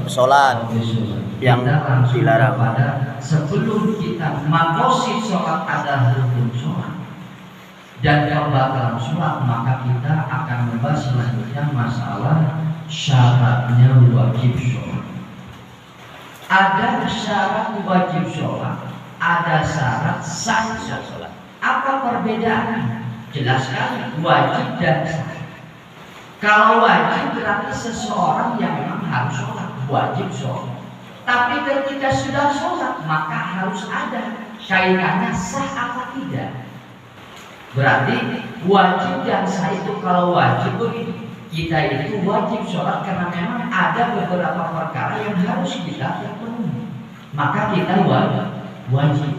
sholat yang dilarang. Sebelum kita maqasid sholat adalah rukun sholat dan pembatalan sholat, maka kita akan membahas selanjutnya masalah syaratnya wajib sholat. Ada syarat wajib sholat, ada syarat sah sholat. Apa perbedaannya? Jelas sekali, wajib dan sah. Kalau wajib berarti seseorang yang memang harus sholat, wajib sholat. Tapi ketika sudah sholat maka harus ada kaitannya sah apa tidak. Berarti wajib dan sah itu, kalau wajib begini, kita itu wajib sholat karena memang ada beberapa perkara yang harus kita penuhi, maka kita wajib.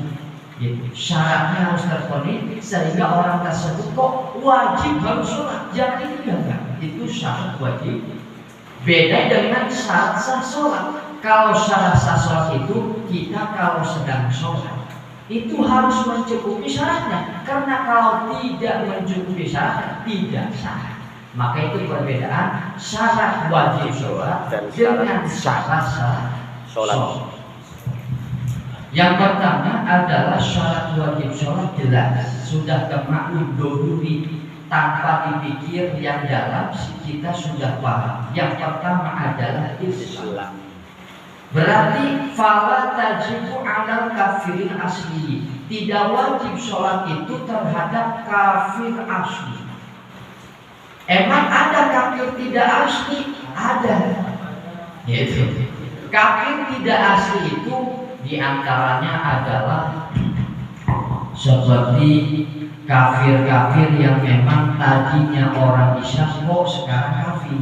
Gitu. Syaratnya harus terpenuhi sehingga orang tersebut kok wajib harus sholat. Jangan itu enggak. Itu syarat wajib. Beda dengan syarat sah sholat. Kalau syarat sah sholat itu kita kalau sedang sholat itu harus mencukupi syaratnya. Karena kalau tidak mencukupi syaratnya tidak sah. Maka itu perbedaan syarat wajib sholat dengan syarat sah sholat. Yang pertama adalah syarat wajib sholat jelas, sudah kemaklum dahulu tanpa dipikir yang dalam, kita sudah paham. Yang pertama adalah Islam. Berarti fala tajibu 'alal kafirin asli. Tidak wajib sholat itu terhadap kafir asli. Emang ada kafir tidak asli? Ada. Gitu. Kafir tidak asli itu diantaranya adalah seperti kafir-kafir yang memang tadinya orang Islam kok sekarang kafir.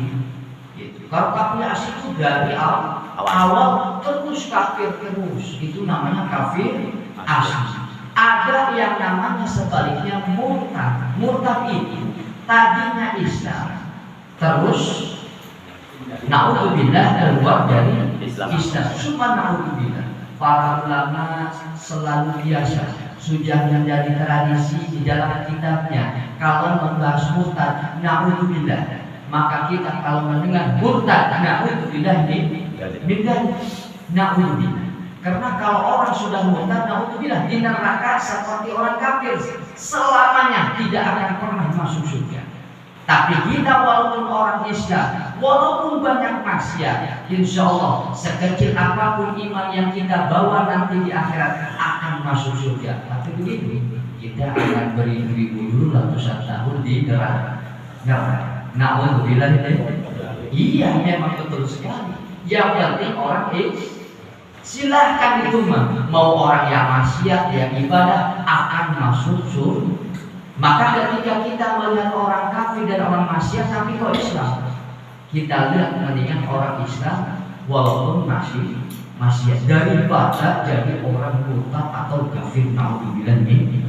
Gitu. Kalau kafir asli itu dari awal terus kafir terus, itu namanya kafir asli. Ada yang namanya sebaliknya murtad. Murtad itu tadinya Islam terus naudzubillah keluar dari Islam. Subhanallah. Para ulama selalu biasa sudah menjadi tradisi di dalam kitabnya kalau membahas murtad naudzubillah, maka kita kalau mendengar murtad naudzubillah bidah naudzubillah. Karena kalau orang sudah murtad naudzubillah di neraka seperti orang kafir selamanya, tidak akan pernah masuk surga. Tapi kita walaupun orang Islam, walaupun banyak maksiat, insya Allah sekecil apapun iman yang kita bawa nanti di akhirat akan masuk surga. Tapi begini, kita akan beribu-ribu ratusan tahun di neraka. Na'udzubillah. Iya, memang betul sekali. Yang penting orang silahkan itu mau orang yang maksiat, yang ibadah akan masuk surga. Maka ketika kita melihat orang kafir dan orang maksiat tapi kok Islam, kita lihat mendingan orang Islam walaupun masih maksiat daripada jadi orang murtad atau kafir. Naudzubillah min.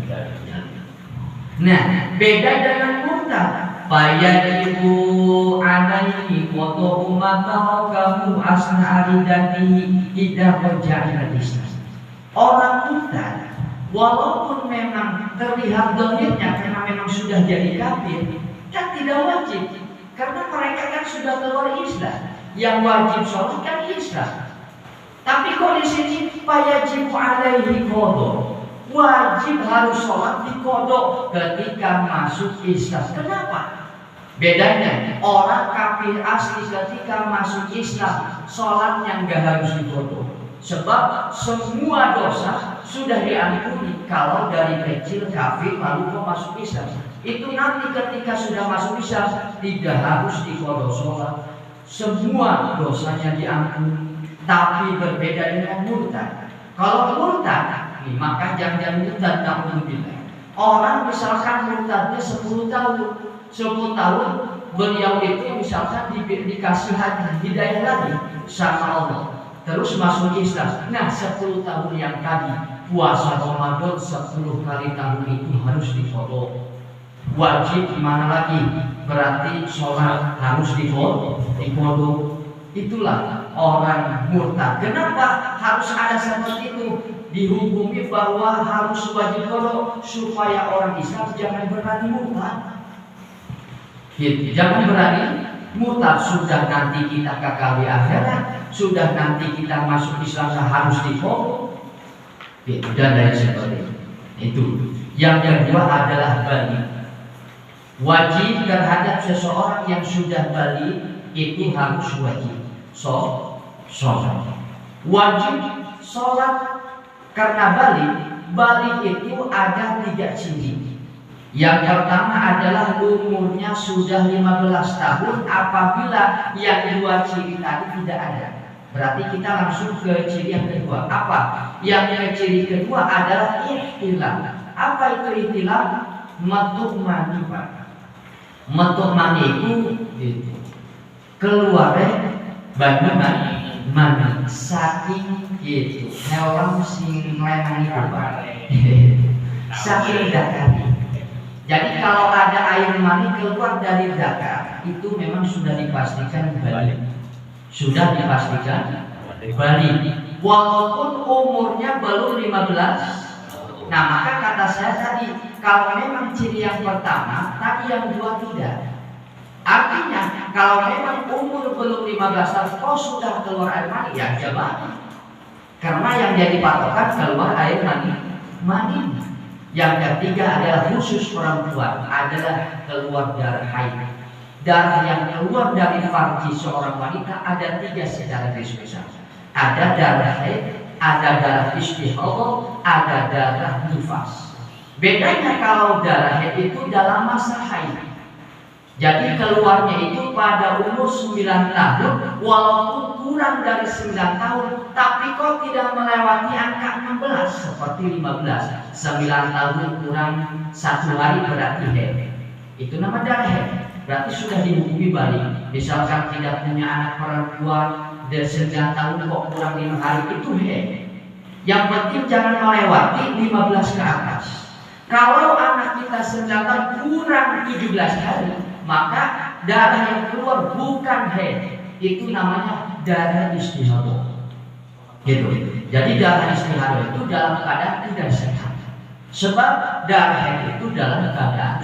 Nah, beda dengan murtad. Fayajibu alaihi qada'u ma tarakahu asna aridatihi idza raja'a Islam. Orang murtad walaupun memang terlihat dohirnya karena memang sudah jadi kafir, kan tidak wajib karena mereka kan sudah keluar Islam. Yang wajib sholat kan Islam. Tapi kok di sini fayajibu alaihi qada'u, wajib harus sholat di kodok ketika masuk Islam. Kenapa? Bedanya orang kafir asli ketika masuk Islam sholatnya nggak harus di kodok. Sebab semua dosa sudah diampuni kalau dari kecil kafir lalu kok masuk Islam. Itu nanti ketika sudah masuk Islam tidak harus diqadha sholat. Semua dosanya diampuni. Tapi berbeda dengan murtad. Kalau murtad, maka jangan murtad naudzubillah. Orang misalkan murtadnya 10 tahun. 10 tahun beliau itu misalkan dikasih hidayah lagi sama Allah. Terus masuk Islam. Nah 10 tahun yang tadi puasa Ramadan 10 kali tahun itu harus diqadha. Wajib gimana lagi? Berarti sholat harus diqadha. Itulah orang murtad. Kenapa harus ada seperti itu? Dihukumi bahwa harus wajib qadha supaya orang Islam jangan berani murtad. Jangan berani murtad, sudah nanti kita kekal di akhirat sudah nanti kita masuk Islam harus dipotong. Itu dan lain sebagainya. Itu. Yang kedua adalah balik. Wajib terhadap seseorang yang sudah balik itu harus wajib. Sholat. Wajib sholat karena balik itu ada 3 ciri. Yang pertama adalah umurnya sudah 15 tahun apabila yang 2 ciri tadi tidak ada. Berarti kita langsung ke ciri yang kedua. Apa? Yang ciri kedua adalah ihtilam. Apa itu ihtilam? Metuk mani, Pak. Metuk mani itu keluarnya banyu mani saking gitu. Hewan sing lemani itu, Pak. Saking dakar. Jadi kalau ada air mani keluar dari dakar itu memang sudah dipastikan balik. Sudah dipastikan balik. Walaupun umurnya belum 15. Nah, maka kata saya tadi, kalau memang ciri yang pertama, tadi yang 2 tidak. Artinya, kalau memang umur belum 15 tahun, kok sudah keluar air mani, ya coba. Karena yang jadi patokan keluar air mani. Yang ketiga adalah khusus perempuan, adalah keluar darah haid. Darah yang keluar dari farji seorang wanita ada 3 secara garis besar. Ada darah haid, ada darah istihadah, ada darah nifas. Bedanya kalau darah haid itu dalam masa haid. Jadi keluarnya itu pada umur 9 tahun, walaupun kurang dari 9 tahun, tapi kok tidak melewati angka 16 seperti 15. 9 tahun kurang 1 hari berarti haid. Itu nama darah haid. Berarti sudah dihukumi balik. Misalkan tidak punya anak perempuan dari 9 tahun kok kurang 5 hari, itu haid. Yang penting jangan melewati 15 ke atas. Kalau anak kita 9 tahun kurang 17 hari, maka darah yang keluar bukan haid, itu namanya darah istihadah. Gitu. Jadi darah istihadah itu dalam keadaan tidak sehat. Sebab darah haid itu dalam keadaan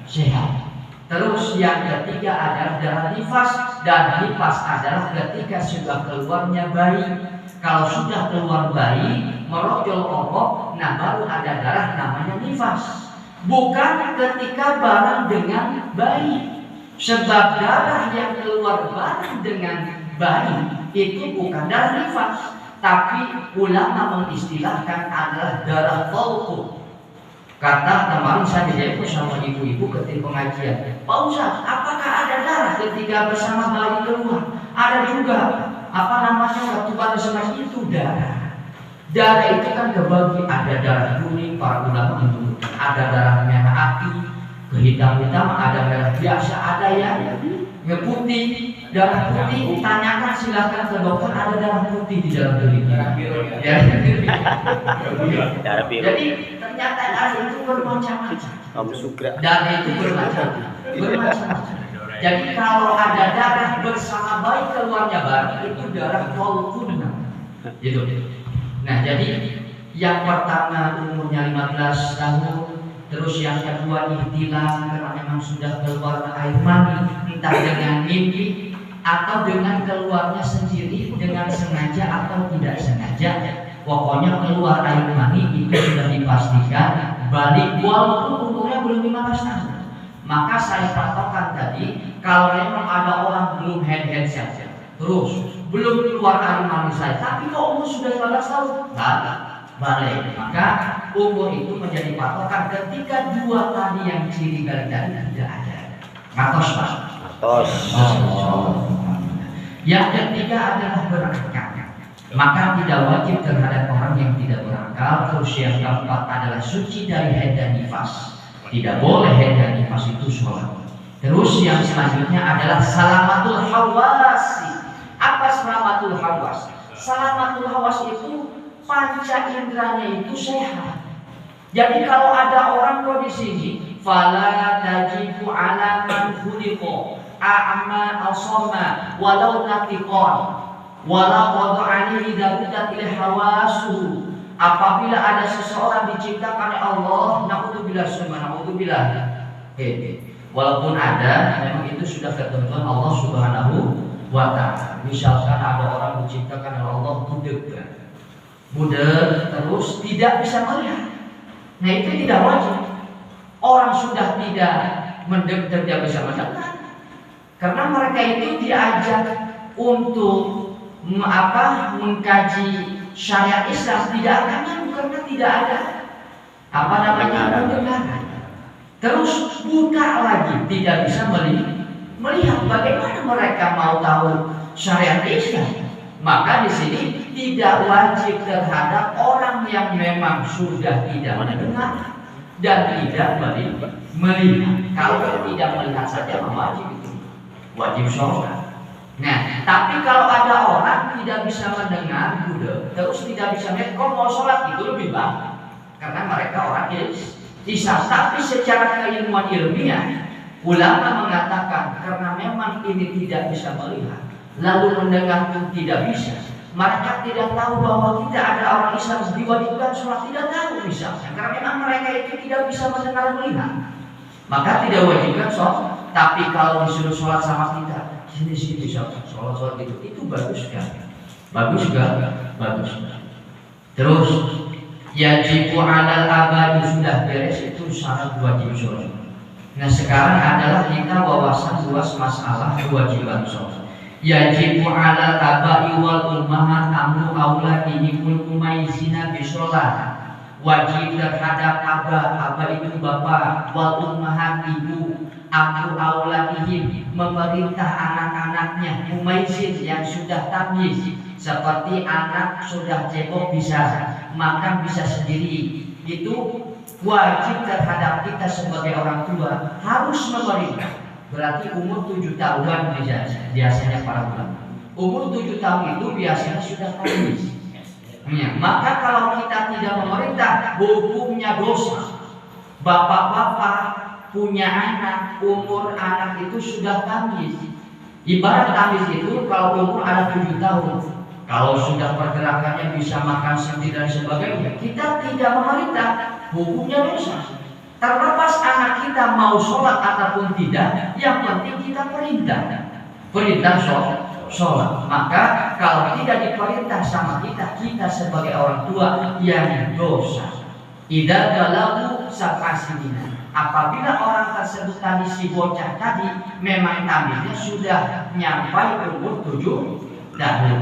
sehat. Terus yang ketiga adalah darah nifas. Dan nifas adalah ketika sudah keluarnya bayi. Kalau sudah keluar bayi, merojol obok, nah baru ada darah namanya nifas. Bukan ketika bareng dengan bayi. Sebab darah yang keluar bareng dengan bayi itu bukan darah nifas, tapi ulama mengistilahkan adalah darah tauqud. Kata kemarin saya dijemput sama ibu-ibu ketika pengajian, Pak Ustaz, apakah ada darah ketika bersama bayi keluar? Ada juga. Apa namanya waktu pada sama itu darah. Darah itu kan terbagi, ada darah kuning, para ulama menyebutkan, ada darah merah api, kehitam-hitam, ada darah biasa, ada yang putih. Darah putih, tanyakan silakan ke dokter, ada darah putih di dalam diri kita. Darah biru. Jadi ternyata darah itu bermacam-macam. Darah itu bermacam-macam. Jadi kalau ada darah bersama bayi keluarnya baru, itu darah tauqud. Gitu. Nah, jadi yang pertama umurnya 15 tahun, terus yang kedua ihtilam karena memang sudah keluar air mani, entah dengan mimpi atau dengan keluarnya sendiri dengan sengaja atau tidak sengaja. Pokoknya keluar air mani itu sudah dipastikan balik walaupun umurnya belum 15 tahun. Maka saya patokan tadi, kalau memang ada orang belum head saja, terus belum keluar air mani saya, tapi kok umur sudah 15 tahun, balik. Maka umur itu menjadi patokan ketika 2 tadi yang ciri dari tidak ada. Matos, Pak. Matos. Yang ketiga adalah berakal. Maka tidak wajib terhadap orang yang tidak berakal. Terus yang keempat adalah suci dari haid dan nifas. Tidak boleh haid dan nifas itu sholat. Terus yang selanjutnya adalah salamatul hawasi. Apa salamatul hawas? Salamatul hawas itu panca indranya itu sehat. Jadi kalau ada orang kok di sini, fala tajibu ala man khuliqa a'ma asama walau natiqan wala wada'ani idarudat ila hawasu. Apabila ada seseorang diciptakan oleh Allah, naudzubillah summa naudzubillah. Walaupun ada, memang itu sudah ketentuan Allah Subhanahu wa ta'ala. Misalkan ada orang diciptakan oleh Allah budak terus tidak bisa melihat. Nah itu tidak wajib. Orang sudah tidak mendengar, tidak bisa mendengar. Karena mereka itu diajak untuk mengkaji syariat Islam, tidak akan mampu karena tidak ada pendengaran. Terus buta lagi, tidak bisa melihat. Bagaimana mereka mau tahu syariat Islam? Maka di sini tidak wajib terhadap orang yang memang sudah tidak mendengar dan tidak melihat. Kalau tidak melihat saja wajib sholat. Nah, tapi kalau ada orang tidak bisa mendengar, terus tidak bisa melihat, kok mau sholat itu lebih baik, karena mereka orang Islam. Tapi secara keilmuan ilmiah, ulama mengatakan karena memang ini tidak bisa melihat, lalu mendengar pun tidak bisa, mereka tidak tahu bahwa kita ada orang Islam diwajibkan sholat, tidak tahu misalnya, karena memang mereka itu tidak bisa mendengar melihat, maka tidak wajibkan sholat. Tapi kalau disuruh sholat sama kita, sini sholat itu bagus kan? Bagus. Terus yajibu alal abadi, sudah beres itu syarat wajib sholat. Nah sekarang adalah kita wawasan luas masalah kewajiban sholat. Yajibu alal abai wal ummahat amru auladihimul mumayyizina bisolat. Wajib terhadap aba itu bapak, wal ummahat ibu, amru auladihim memerintah anak-anaknya, mumayyizin yang sudah tamyiz, seperti anak sudah cebok bisa makan bisa sendiri, itu wajib terhadap kita sebagai orang tua, harus memerintah. Berarti umur 7 tahunan biasanya para ulama. Umur 7 tahun itu biasanya sudah tamyiz. Maka kalau kita tidak memerintah, hukumnya dosa. Bapak-bapak punya anak, umur anak itu sudah tamyiz. Ibarat tamyiz itu kalau umur ada 7 tahun, kalau sudah pergerakannya bisa makan sendiri dan sebagainya, kita tidak memerintah, hukumnya dosa. Terlepas anak kita mau sholat ataupun tidak, yang penting kita perintah sholat. Maka kalau tidak diperintah sama kita sebagai orang tua yang dosa. Idza balagu sab'asinina, apabila orang tersebut tadi si bocah tadi memang tamiznya sudah nyampai umur 7 tahun.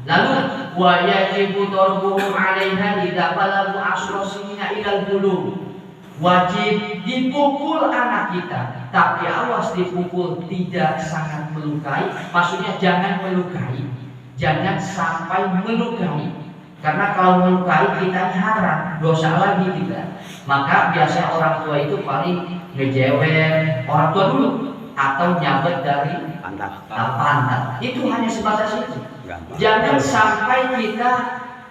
Lalu wa yajibu darbuhum 'alaiha idza balagu 10 sinina ilal bulugh. Wajib dipukul anak kita, tapi awas dipukul tidak sangat melukai. Maksudnya jangan melukai, jangan sampai melukai. Karena kalau melukai kita haram, dosa lagi kita. Maka biasanya orang tua itu paling ngejewer orang tua dulu atau nyabet dari pantat. Itu hanya sebatas itu. Jangan sampai kita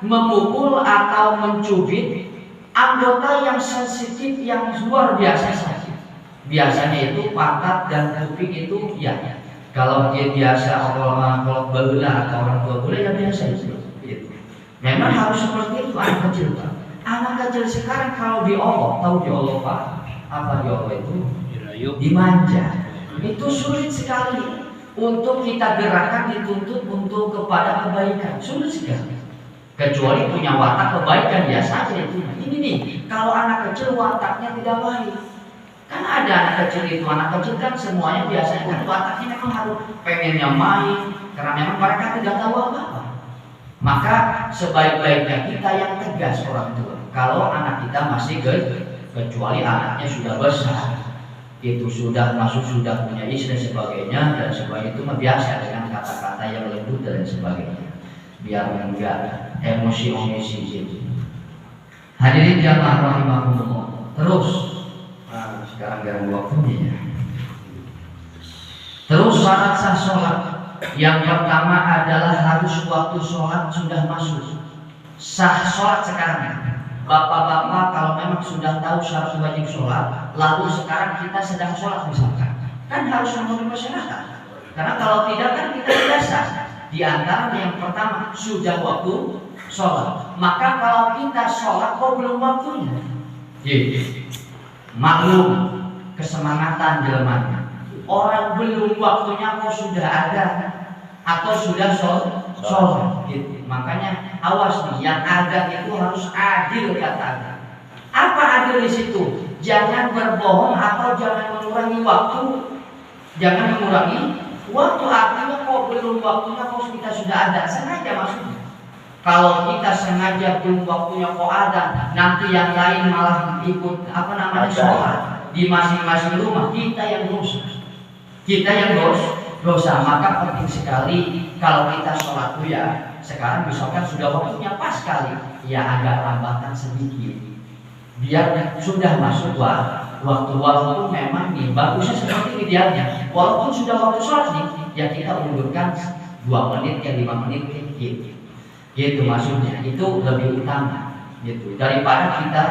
memukul atau mencubit anggota yang sensitif yang luar biasa saja. Biasanya itu pantat dan kuping itu ya. Kalau dia biasa kalau beula atau orang tua beula ya biasa itu. Memang harus seperti itu anak kecil Pak. Anak kecil sekarang kalau diolok, tahu diolok Pak? Apa diolok itu? Dimanja. Itu sulit sekali untuk kita gerakan dituntut untuk kepada kebaikan. Sulit sekali. Kecuali punya watak kebaikan ya saja itu. Ini nih, kalau anak kecil wataknya tidak baik. Kan ada anak kecil itu, anak kecil kan semuanya biasanya kan wataknya memang harus pengennya main, karena memang mereka tidak tahu apa-apa. Maka sebaik-baiknya kita yang tegas orang tua. Kalau anak kita masih kecuali anaknya sudah besar, itu sudah punya istri sebagainya dan sebagainya, itu biasa dengan kata-kata yang lembut dan sebagainya. Biar enggak emosi gitu. Hadirin jamaah rahimakumullah. Terus sekarang gak waktunya. Terus syarat sah sholat yang pertama adalah harus waktu sholat sudah masuk. Sah sholat sekarang. Bapak-bapak kalau memang sudah tahu syarat wajib sholat, lalu sekarang kita sedang sholat misalkan, kan harus memenuhi masyarakat. Karena kalau tidak kan kita tidak sah. Di antara yang pertama sudah waktu sholat. Maka kalau kita sholat kok belum waktunya? Maklum kesemangatan jelmanya. Orang belum waktunya kok sudah ada atau sudah sholat gitu. Makanya awas nih, yang azan itu harus adil kata. Apa adil di situ? Jangan berbohong atau jangan mengurangi waktu. Jangan mengurangi waktu, artinya kok belum waktunya kok kita sudah ada, sengaja maksudnya. Kalau kita sengaja belum waktunya kok ada, nanti yang lain malah ikut sholat di masing-masing rumah, kita yang dosa. Kita yang dosa. Maka penting sekali kalau kita sholat tuh ya, sekarang misalkan sudah waktunya pas sekali, ya agak lambatan sedikit, biar sudah masuk waktu memang nih bagusnya seperti idealnya. Walaupun sudah waktu sholat nih, ya kita undurkan 2 menit ya 5 menit gitu maksudnya. Itu lebih utama gitu daripada kita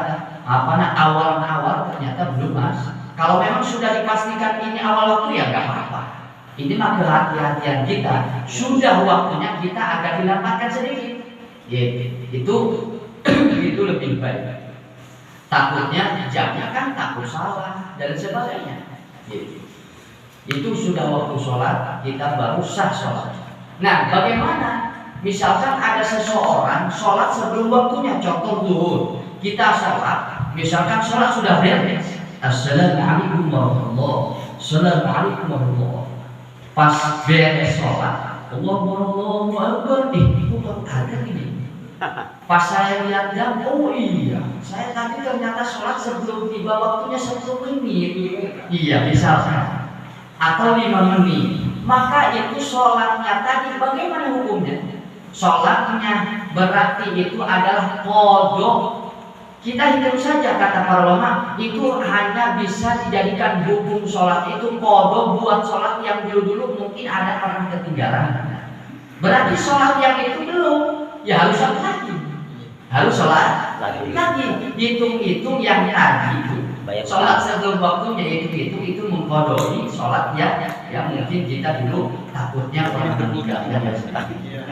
awal ternyata belum mas. Kalau memang sudah dipastikan ini awal waktu ya nggak apa-apa. Ini mah kehati-hatian kita. Sudah waktunya kita agak dilambatkan sedikit. Itu lebih baik. Takutnya jamnya kan takut salah dan sebagainya. Itu sudah waktu sholat, kita baru sah sholat. Nah, bagaimana? Misalkan ada seseorang sholat sebelum waktunya, contoh zuhur. Kita sholat, misalkan sholat sudah beres. Assalamualaikum warahmatullahi wabarakatuh. Assalamualaikum warahmatullahi wabarakatuh. Pas beres sholat, Allahu Akbar. Bukan ada ini. Pas saya lihat jam, oh iya, saya tadi ternyata sholat sebelum tiba waktunya 10 menit. Iya, misalkan. Atau 5 menit. Maka itu sholatnya tadi bagaimana hukumnya? Sholatnya berarti itu adalah qadha. Kita hitung saja kata para ulama, itu hanya bisa dijadikan hukum sholat itu qadha buat sholat yang dulu mungkin ada pernah ketinggalan. Berarti sholat yang itu belum, ya harus sholat lagi. Harus sholat lagi. Hitung-hitung yang tadi itu sholat sebelum waktunya itu mengkodoi sholat yang mungkin kita dulu takutnya pernah ketinggalan.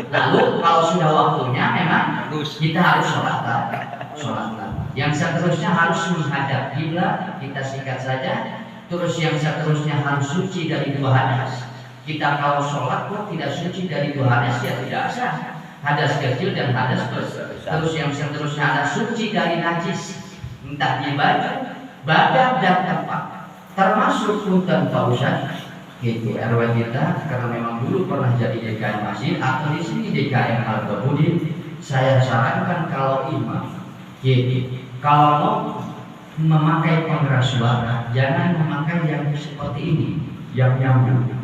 Lalu kalau sudah waktunya memang kita harus sholat lagi. Yang seterusnya harus menghadap kiblat, kita singkat saja. Terus yang seterusnya harus suci dari 2 hadas. Kita kalau sholat kok tidak suci dari 2 hadas ya tidak sah. Hadas kecil dan hadas besar. Terus yang seterusnya ada suci dari najis, entah di baju, badan dan tempat. Termasuk punten Pak Ustaz, gitu RW kita karena memang dulu pernah jadi DKM masjid atau di sini DKM Al-Babudin. Saya sarankan kalau imam, kalau mau memakai pengeras suara, jangan memakai yang seperti ini, yang nyambung.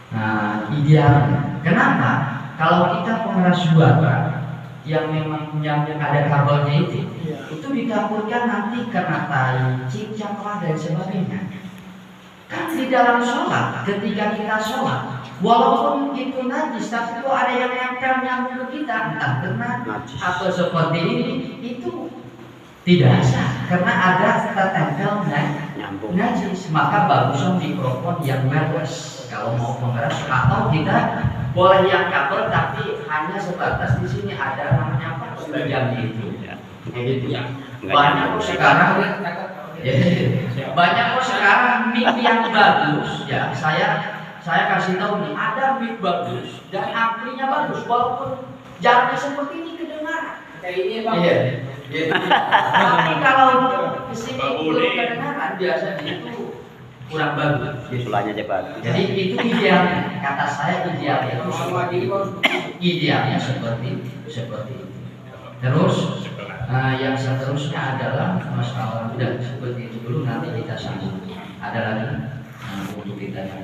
Nah, idealnya. Kenapa? Kalau kita pengeras suara yang memang yang ada kabelnya itu ditakutkan nanti kena tai, cincang dan sebagainya. Kan di dalam sholat, ketika kita sholat, walaupun itu najis, tapi itu ada yang nyambung ke kita, entah kena atau seperti ini, itu tidak sah karena ada tertempel najis. Maka bagusnya mikrofon yang wireless kalau mau pengeras, atau kita boleh yang kabel tapi hanya sebatas di sini ada namanya apa? Jam itu. Gitu ya. Banyak sekarang mic yang bagus ya. Saya kasih tahu nih, ada mic bagus dan amplinya bagus walaupun jaraknya seperti ini kedengaran. Kayak ini Bang. Iya. Tapi kalau kesini belum kedengaran biasanya itu kurang bagus. Sulanya aja bagus. Jadi itu idealnya. Kata saya idealnya itu seperti itu. Terus yang seterusnya adalah masalah udah seperti itu dulu, nanti kita sambung. Ada lagi untuk kita yang